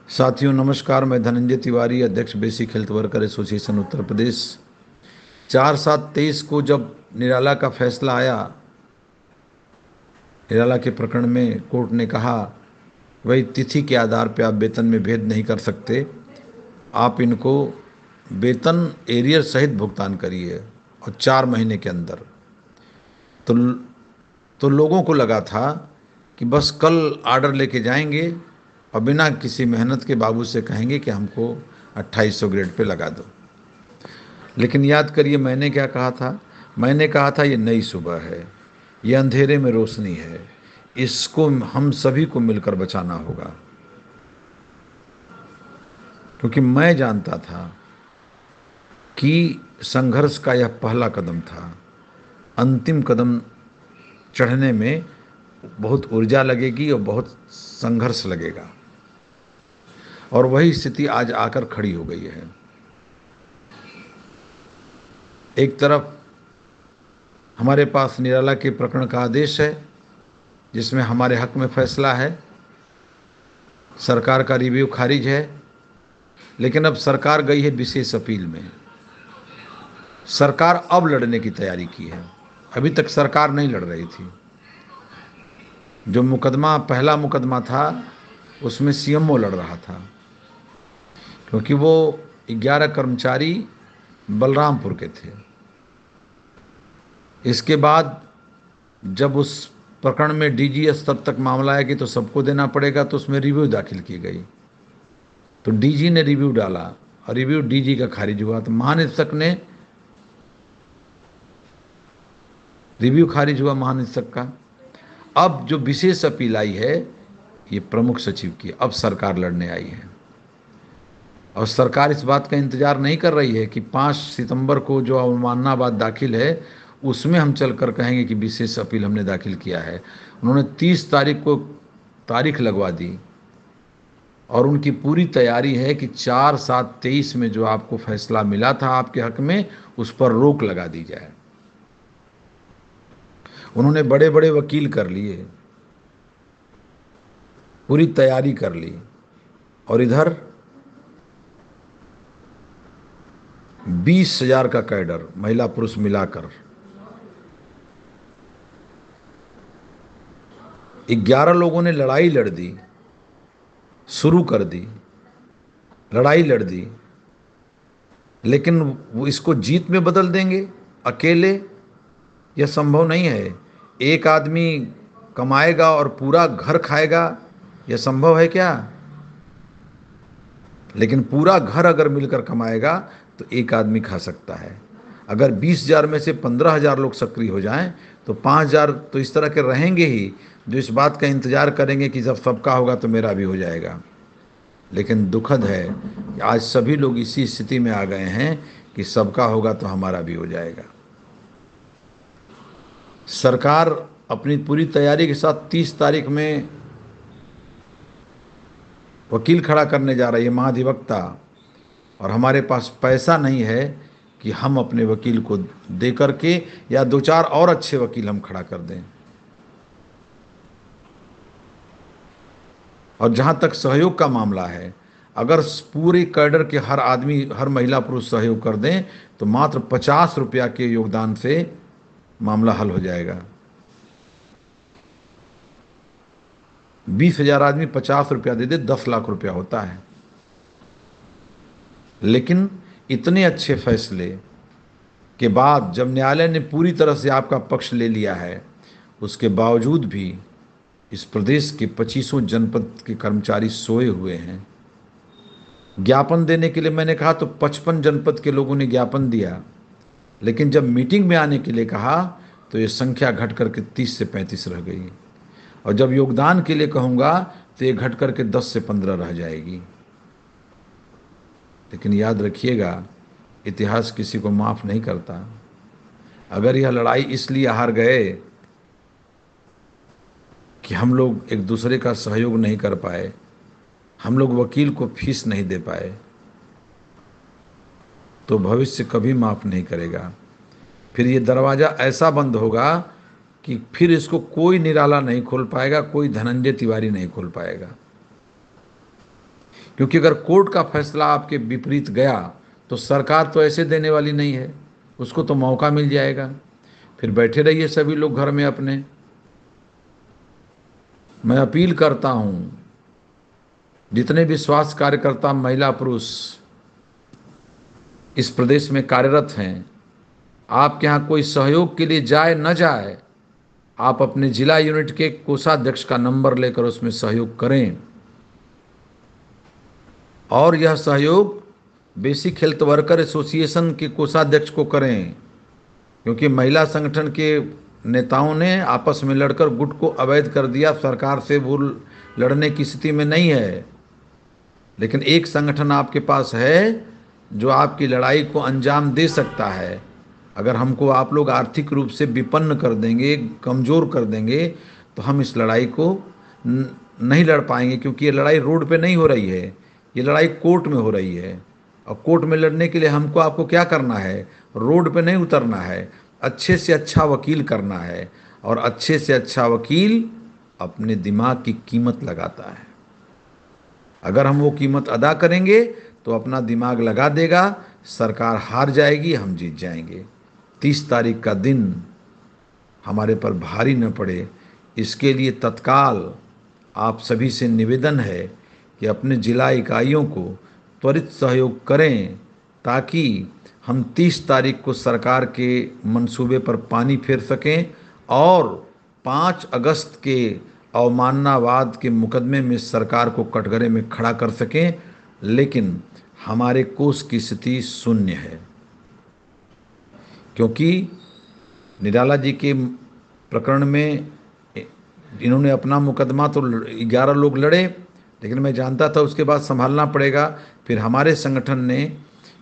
साथियों नमस्कार। मैं धनंजय तिवारी, अध्यक्ष basic health worker association Uttar Pradesh. 4/7/23 को जब निराला का फैसला आया, निराला के प्रकरण में कोर्ट ने कहा वही तिथि के आधार पर आप वेतन में भेद नहीं कर सकते, आप इनको वेतन एरियर सहित भुगतान करिए और 4 महीने के अंदर। तो तो लोगों को लगा था कि बस कल आर्डर लेके जाएंगे और बिना किसी मेहनत के बाबू से कहेंगे कि हमको 2800 ग्रेड पे लगा दो। लेकिन याद करिए मैंने क्या कहा था। मैंने कहा था ये नई सुबह है, ये अंधेरे में रोशनी है, इसको हम सभी को मिलकर बचाना होगा। क्योंकि मैं जानता था कि संघर्ष का यह पहला कदम था। अंतिम कदम चढ़ने में बहुत ऊर्जा लगेगी और बहुत संघर्ष लगेगा, और वही स्थिति आज आकर खड़ी हो गई है। एक तरफ हमारे पास निराला के प्रकरण का आदेश है जिसमें हमारे हक में फैसला है, सरकार का रिव्यू खारिज है, लेकिन अब सरकार गई है विशेष अपील में। सरकार अब लड़ने की तैयारी की है, अभी तक सरकार नहीं लड़ रही थी। जो मुकदमा पहला मुकदमा था उसमें सीएमओ लड़ रहा था, क्योंकि वो 11 कर्मचारी बलरामपुर के थे। इसके बाद जब उस प्रकरण में डीजी स्तर तक मामला आएगी तो सबको देना पड़ेगा, तो उसमें रिव्यू दाखिल की गई। तो डीजी ने रिव्यू डाला और रिव्यू डीजी का खारिज हुआ, तो महानिदेशक ने रिव्यू खारिज हुआ महानिदेशक का। अब जो विशेष अपील आई है ये प्रमुख सचिव की, अब सरकार लड़ने आई है। और सरकार इस बात का इंतजार नहीं कर रही है कि 5 सितंबर को जो अवमानना बात दाखिल है उसमें हम चलकर कहेंगे कि विशेष अपील हमने दाखिल किया है। उन्होंने 30 तारीख को तारीख लगवा दी और उनकी पूरी तैयारी है कि 4/7/23 में जो आपको फैसला मिला था आपके हक में, उस पर रोक लगा दी जाए। उन्होंने बड़े बड़े वकील कर लिए, पूरी तैयारी कर ली, और इधर 20,000 का कैडर महिला पुरुष मिलाकर 11 लोगों ने लड़ाई लड़ दी, शुरू कर दी, लड़ाई लड़ दी, लेकिन वो इसको जीत में बदल देंगे अकेले? यह संभव नहीं है। एक आदमी कमाएगा और पूरा घर खाएगा, यह संभव है क्या? लेकिन पूरा घर अगर मिलकर कमाएगा तो एक आदमी खा सकता है। अगर 20,000 में से 15,000 लोग सक्रिय हो जाएं तो 5,000 तो इस तरह के रहेंगे ही जो इस बात का इंतजार करेंगे कि जब सबका होगा तो मेरा भी हो जाएगा। लेकिन दुखद है कि आज सभी लोग इसी स्थिति में आ गए हैं कि सबका होगा तो हमारा भी हो जाएगा। सरकार अपनी पूरी तैयारी के साथ 30 तारीख में वकील खड़ा करने जा रही है, महाधिवक्ता, और हमारे पास पैसा नहीं है कि हम अपने वकील को दे करके या 2-4 और अच्छे वकील हम खड़ा कर दें। और जहाँ तक सहयोग का मामला है, अगर पूरे कैडर के हर आदमी, हर महिला पुरुष सहयोग कर दें तो मात्र 50 रुपया के योगदान से मामला हल हो जाएगा। 20,000 आदमी 50 रुपया दे दे, 10 लाख रुपया होता है। लेकिन इतने अच्छे फैसले के बाद जब न्यायालय ने पूरी तरह से आपका पक्ष ले लिया है, उसके बावजूद भी इस प्रदेश के 25 जनपद के कर्मचारी सोए हुए हैं। ज्ञापन देने के लिए मैंने कहा तो 55 जनपद के लोगों ने ज्ञापन दिया, लेकिन जब मीटिंग में आने के लिए कहा तो ये संख्या घट करके 30 से 35 रह गई, और जब योगदान के लिए कहूँगा तो ये घट करके 10 से 15 रह जाएगी। लेकिन याद रखिएगा, इतिहास किसी को माफ़ नहीं करता। अगर यह लड़ाई इसलिए हार गए कि हम लोग एक दूसरे का सहयोग नहीं कर पाए, हम लोग वकील को फीस नहीं दे पाए, तो भविष्य कभी माफ़ नहीं करेगा। फिर ये दरवाज़ा ऐसा बंद होगा कि फिर इसको कोई निराला नहीं खोल पाएगा, कोई धनंजय तिवारी नहीं खोल पाएगा। क्योंकि अगर कोर्ट का फैसला आपके विपरीत गया तो सरकार तो ऐसे देने वाली नहीं है, उसको तो मौका मिल जाएगा। फिर बैठे रहिए सभी लोग घर में अपने। मैं अपील करता हूं, जितने भी स्वास्थ्य कार्यकर्ता महिला पुरुष इस प्रदेश में कार्यरत हैं, आपके यहाँ कोई सहयोग के लिए जाए न जाए, आप अपने जिला यूनिट के कोषाध्यक्ष का नंबर लेकर उसमें सहयोग करें। और यह सहयोग बेसिक हेल्थ वर्कर एसोसिएशन के कोषाध्यक्ष को करें, क्योंकि महिला संगठन के नेताओं ने आपस में लड़कर गुट को अवैध कर दिया। सरकार से वो लड़ने की स्थिति में नहीं है, लेकिन एक संगठन आपके पास है जो आपकी लड़ाई को अंजाम दे सकता है। अगर हमको आप लोग आर्थिक रूप से विपन्न कर देंगे, कमज़ोर कर देंगे, तो हम इस लड़ाई को नहीं लड़ पाएंगे, क्योंकि ये लड़ाई रोड पे नहीं हो रही है, ये लड़ाई कोर्ट में हो रही है। और कोर्ट में लड़ने के लिए हमको आपको क्या करना है? रोड पे नहीं उतरना है, अच्छे से अच्छा वकील करना है। और अच्छे से अच्छा वकील अपने दिमाग की कीमत लगाता है। अगर हम वो कीमत अदा करेंगे तो अपना दिमाग लगा देगा, सरकार हार जाएगी, हम जीत जाएंगे। 30 तारीख का दिन हमारे पर भारी न पड़े, इसके लिए तत्काल आप सभी से निवेदन है कि अपने जिला इकाइयों को त्वरित सहयोग करें, ताकि हम 30 तारीख को सरकार के मंसूबे पर पानी फेर सकें और 5 अगस्त के अवमाननावाद के मुकदमे में सरकार को कटघरे में खड़ा कर सकें। लेकिन हमारे कोष की स्थिति शून्य है, क्योंकि निराला जी के प्रकरण में इन्होंने अपना मुकदमा तो 11 लोग लड़े, लेकिन मैं जानता था उसके बाद संभालना पड़ेगा। फिर हमारे संगठन ने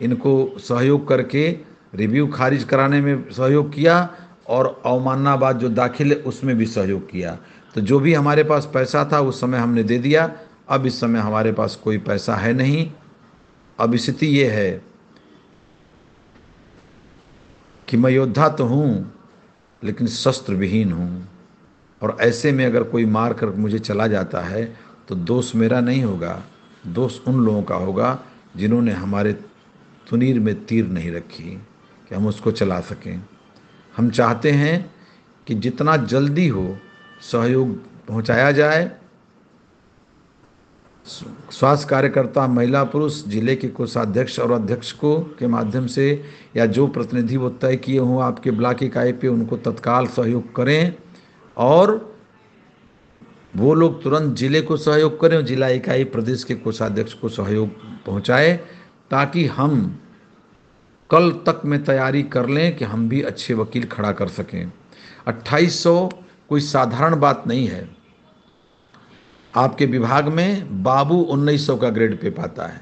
इनको सहयोग करके रिव्यू खारिज कराने में सहयोग किया और अवमाननावाद जो दाखिल है उसमें भी सहयोग किया। तो जो भी हमारे पास पैसा था उस समय हमने दे दिया। अब इस समय हमारे पास कोई पैसा है नहीं। अब स्थिति ये है कि मैं योद्धा तो हूँ, लेकिन शस्त्र विहीन हूँ। और ऐसे में अगर कोई मार कर मुझे चला जाता है तो दोष मेरा नहीं होगा, दोष उन लोगों का होगा जिन्होंने हमारे तुनीर में तीर नहीं रखी कि हम उसको चला सकें। हम चाहते हैं कि जितना जल्दी हो सहयोग पहुंचाया जाए। स्वास्थ्य कार्यकर्ता महिला पुरुष जिले के कोषाध्यक्ष और अध्यक्ष को के माध्यम से, या जो प्रतिनिधि वो तय किए हों आपके ब्लॉक इकाई पे, उनको तत्काल सहयोग करें। और वो लोग तुरंत जिले को सहयोग करें और जिला इकाई प्रदेश के कोषाध्यक्ष को सहयोग पहुंचाए, ताकि हम कल तक में तैयारी कर लें कि हम भी अच्छे वकील खड़ा कर सकें। 2800 कोई साधारण बात नहीं है। आपके विभाग में बाबू 1900 का ग्रेड पे पाता है।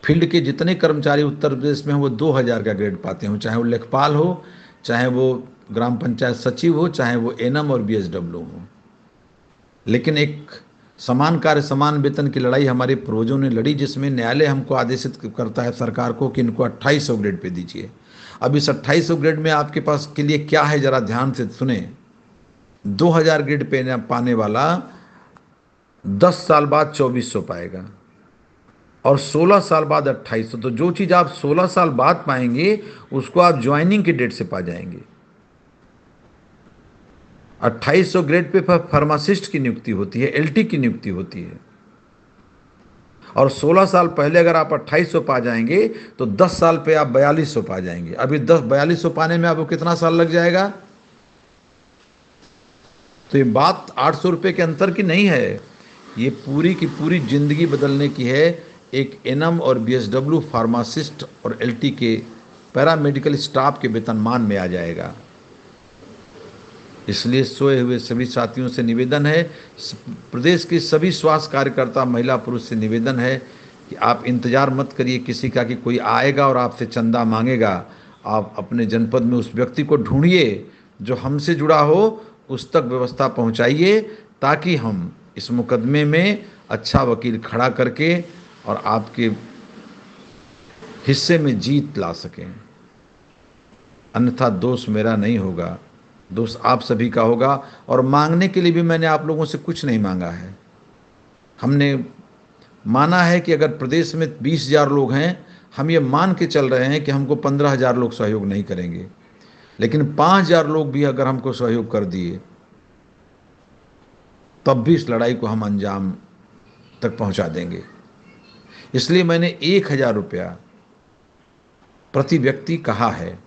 फील्ड के जितने कर्मचारी उत्तर प्रदेश में हैं वो 2000 का ग्रेड पाते हैं, चाहे वो लेखपाल हो, चाहे वो ग्राम पंचायत सचिव हो, चाहे वो एनएम और बीएसडब्ल्यू हो। लेकिन एक समान कार्य समान वेतन की लड़ाई हमारे पूर्वजों ने लड़ी, जिसमें न्यायालय हमको आदेशित करता है सरकार को कि इनको 2800 ग्रेड पे दीजिए। अब इस 2800 ग्रेड में आपके पास के लिए क्या है, जरा ध्यान से सुने। 2000 ग्रेड पे पाने वाला 10 साल बाद 2400 पाएगा और 16 साल बाद 2800। तो जो चीज़ आप 16 साल बाद पाएंगे उसको आप ज्वाइनिंग के डेट से पा जाएंगे। 2800 ग्रेड पे फार्मासिस्ट की नियुक्ति होती है, एलटी की नियुक्ति होती है। और 16 साल पहले अगर आप 2800 पा जाएंगे तो 10 साल पे आप 4200 पा जाएंगे। अभी 4200 पाने में आपको कितना साल लग जाएगा? तो ये बात 800 रुपये के अंतर की नहीं है, ये पूरी की पूरी जिंदगी बदलने की है। एक एनएम और बीएसडब्ल्यू फार्मासिस्ट और एलटी के पैरामेडिकल स्टाफ के वेतनमान में आ जाएगा। इसलिए सोए हुए सभी साथियों से निवेदन है, प्रदेश के सभी स्वास्थ्य कार्यकर्ता महिला पुरुष से निवेदन है कि आप इंतज़ार मत करिए किसी का कि कोई आएगा और आपसे चंदा मांगेगा। आप अपने जनपद में उस व्यक्ति को ढूंढिए जो हमसे जुड़ा हो, उस तक व्यवस्था पहुंचाइए, ताकि हम इस मुकदमे में अच्छा वकील खड़ा करके और आपके हिस्से में जीत ला सकें। अन्यथा दोष मेरा नहीं होगा, दोष आप सभी का होगा। और मांगने के लिए भी मैंने आप लोगों से कुछ नहीं मांगा है। हमने माना है कि अगर प्रदेश में 20,000 लोग हैं, हम ये मान के चल रहे हैं कि हमको 15,000 लोग सहयोग नहीं करेंगे, लेकिन 5,000 लोग भी अगर हमको सहयोग कर दिए तब भी इस लड़ाई को हम अंजाम तक पहुंचा देंगे। इसलिए मैंने 1,000 रुपया प्रति व्यक्ति कहा है।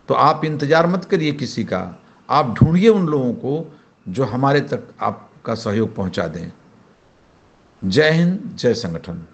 तो आप इंतजार मत करिए किसी का, आप ढूंढिए उन लोगों को जो हमारे तक आपका सहयोग पहुंचा दें। जय हिंद, जय संगठन।